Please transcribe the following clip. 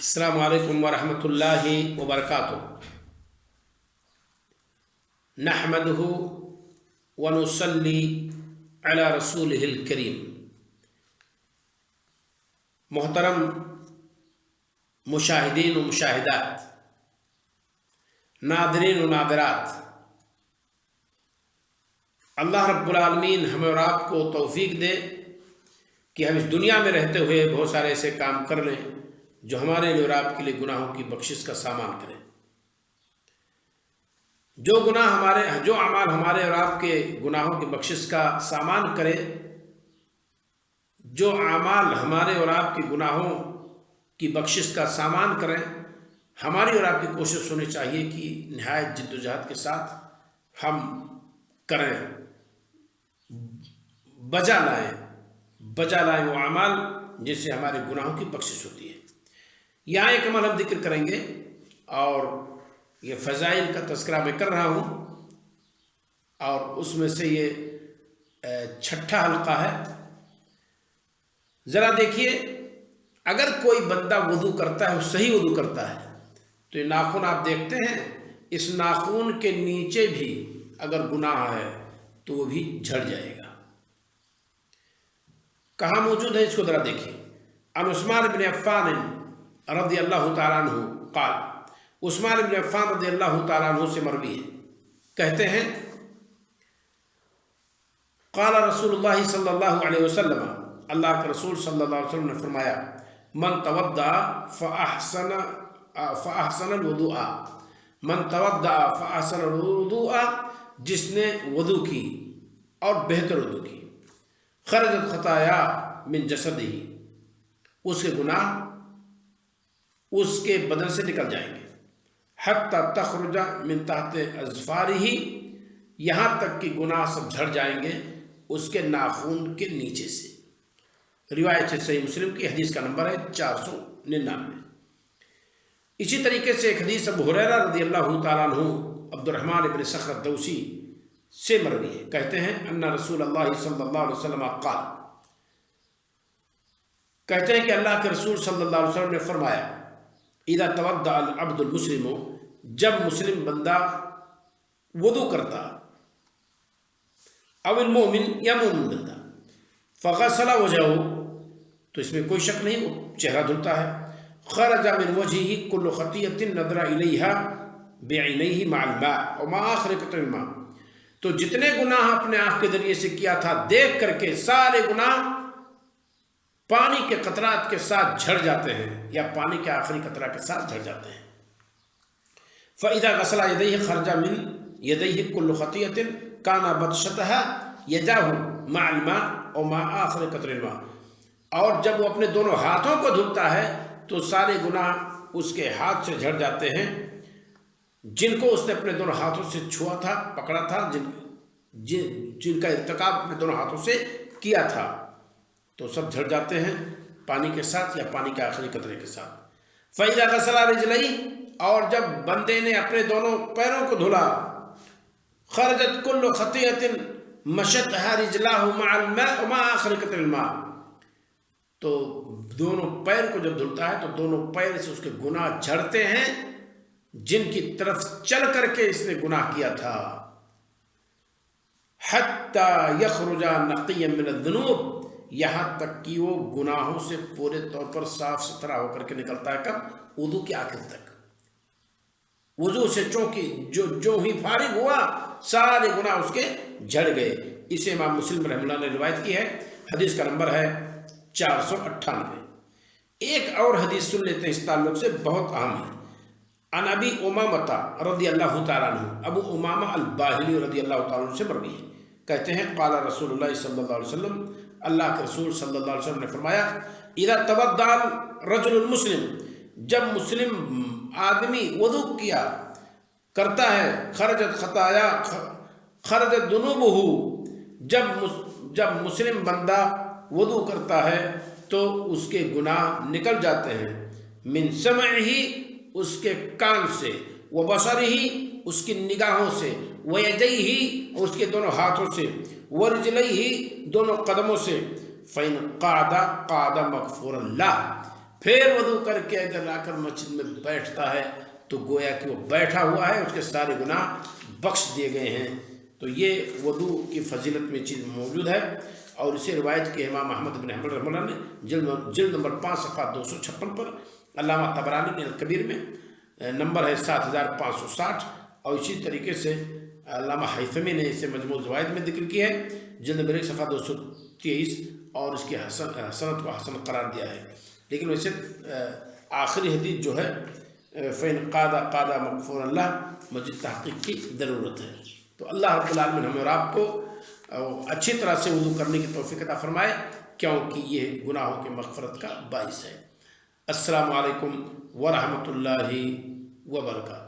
السلام علیکم ورحمۃ اللہ وبرکاتہ۔ نحمدہ ونصلی علی رسولہ الکریم۔ محترم مشاہدین و مشاہدات، ناظرین و ناظرات، اللہ رب العالمین ہمیں اور آپ کو توفیق دے کہ ہم اس دنیا میں رہتے ہوئے بہت سارے ایسے کام کر لیں جو ہمارے لیے اور آپ کے لیے گناہوں کی بخشش کا سامان کریں۔ جو اعمال ہمارے اور آپ کے گناہوں کی بخشش کا سامان کرے، جو اعمال ہمارے اور آپ کے گناہوں کی بخشش کا سامان کریں، ہماری اور آپ کی کوشش ہونی چاہیے کہ نہایت جد و جہد کے ساتھ ہم کریں، بجا لائیں وہ اعمال جس سے ہمارے گناہوں کی بخشش ہوتی ہے۔ یہاں ایک عمل ہم ذکر کریں گے اور یہ فضائل کا تذکرہ میں کر رہا ہوں، اور اس میں سے یہ چھٹا حلقہ ہے۔ ذرا دیکھیے، اگر کوئی بندہ وضو کرتا ہے، صحیح وضو کرتا ہے، تو یہ ناخن آپ دیکھتے ہیں، اس ناخن کے نیچے بھی اگر گناہ ہے تو وہ بھی جھڑ جائے گا۔ کہاں موجود ہے اس کو ذرا دیکھیے۔ عن عثمان بن عفان رضی اللہ تعالیٰ عنہ قال، عثمان بن عفان رضی اللہ تعالیٰ عنہ سے مروی ہے، کہتے ہیں قال رسول اللہ صلی اللہ علیہ وسلم، اللہ کے رسول صلی اللہ علیہ وسلم نے فرمایا، من توضأ فأحسن الوضوء، من توضأ فأحسن الوضوء، جس نے وضو کی اور بہتر وضو کی، خرجت خطایا من جسدہ، اس کے گناہ اس کے بدن سے نکل جائیں گے، حتی تخرج من تحت اظفارہ، یہاں تک کہ گناہ سب جھڑ جائیں گے اس کے ناخن کے نیچے سے۔ روایت ہے صحیح مسلم کی، حدیث کا نمبر ہے 499۔ اسی طریقے سے ایک حدیث ابو ہریرہ رضی اللہ تعالیٰ عنہ عبد الرحمن بن صخر الدوسی سے مروی ہے، کہتے ہیں ان رسول اللہ صلی اللہ علیہ وسلم قال، کہتے ہیں کہ اللہ کے رسول صلی اللہ علیہ وسلم نے فرمایا، اذا توضأ العبد المسلم، جب مسلم بندہ وضو کرتا، او المومن، یا مومن بندہ، فغسل وجهه، تو اس میں کوئی شک نہیں وہ چہرہ دھلتا ہے، خرج من وجهه كل خطيئة نظر إليها بعينيه مع الماء ومع آخر قطر الماء، تو جتنے گناہ اپنے آنکھ کے ذریعے سے کیا تھا دیکھ کر کے سارے گناہ پانی کے قطرات کے ساتھ جھڑ جاتے ہیں، یا پانی کے آخری قطرہ کے ساتھ جھڑ جاتے ہیں۔ فَإِذَا غَسَلَ يَدَيْهِ خَرَجَ مِنْ يَدَيْهِ كُلُّ خَطِيئَةٍ كَانَ بَطْشَتَهَا يَدَاهُ مَعَ الْمَاءِ وَمَعَ آخِرِ قَطْرِ الْمَاءِ، اور جب وہ اپنے دونوں ہاتھوں کو دھلتا ہے تو سارے گناہ اس کے ہاتھ سے جھڑ جاتے ہیں، جن کو اس نے اپنے دونوں ہاتھوں سے چھوا تھا، پکڑا تھا، جن کا ارتکاب اپنے دونوں ہاتھوں سے کیا تھا، تو سب جھڑ جاتے ہیں پانی کے ساتھ یا پانی کے آخری قطرے کے ساتھ۔ فَإِذَا غَسَلَ رِجْلَيْهِ، اور جب بندے نے اپنے دونوں پیروں کو دھلا، خرجت كُلُّ خَطِيئَةٍ مَشَتْهَا رِجْلَاهُ مَعَ الْمَاءِ وَمَعَ آخِرِ قَطْرِ الْمَاءِ، تو دونوں پیر کو جب دھلتا ہے تو دونوں پیر سے اس کے گناہ جھڑتے ہیں جن کی طرف چل کر کے اس نے گناہ کیا تھا، حَتَّى يَخْرُجَ نَقِيًّا مِنَ الذُّنُوبِ، یہاں تک کہ وہ گناہوں سے پورے طور پر صاف ستھرا ہو کر کے نکلتا ہے۔ کب؟ وضو کے آخر تک، وضو سے جو ہی فارغ ہوا سارے گناہ اس کے جھڑ گئے۔ اسے امام مسلم رحمہ اللہ نے روایت کی ہے، حدیث کا نمبر ہے 498۔ ایک اور حدیث سن لیتے ہیں اس تعلق سے، بہت اہم ہے۔ عن ابی امامہ رضی اللہ تعالیٰ عنہ، ابو امامہ الباہلی رضی اللہ تعالیٰ عنہ سے مروی ہے، کہتے ہیں قال رسول اللہ صلی اللہ علیہ وسلم، اللہ کے رسول صلی اللہ علیہ وسلم نے فرمایا، اذا توضأ الرجل المسلم، جب مسلم آدمی وضو کیا کرتا ہے، خرجت خطایا خرجت ذنوبہ، جب مسلم بندہ وضو کرتا ہے تو اس کے گناہ نکل جاتے ہیں، من سمعہ، اس کے کان سے، وبصرہ، اس کی نگاہوں سے، ویدیہ، اس کے دونوں ہاتھوں سے، ورجلیہ، دونوں قدموں سے، فَإِنْ قَعْدَ قَعْدَ مَغْفُورًا لَهُ، پھر وضو کر کے اگر آ کر مسجد میں بیٹھتا ہے تو گویا کہ وہ بیٹھا ہوا ہے، اس کے سارے گناہ بخش دیے گئے ہیں۔ تو یہ وضو کی فضیلت میں چیز موجود ہے، اور اسے روایت کے امام احمد بن حنبل رحمہ اللہ نے جلد نمبر 5 صفحہ 256 پر، علامہ طبرانی نے الکبیر میں نمبر ہے 7560، اور اسی طریقے سے علامہ حیثمی نے اسے مجموع الزوائد میں ذکر کیا ہے، جلد نمبر 1 صفحہ 223، اور اس کی حسنت کو حسن قرار دیا ہے۔ لیکن ویسے آخری حدیث جو ہے فَإِنْ قَادَ مغفور اللہ، مزید تحقیق کی ضرورت ہے۔ تو اللہ رب العالمین ہمیں اور آپ کو اچھی طرح سے وضو کرنے کی توفیق عطا فرمائے، کیونکہ یہ گناہوں کی مغفرت کا باعث ہے۔ السلام علیکم ورحمۃ اللہ وبرکاتہ۔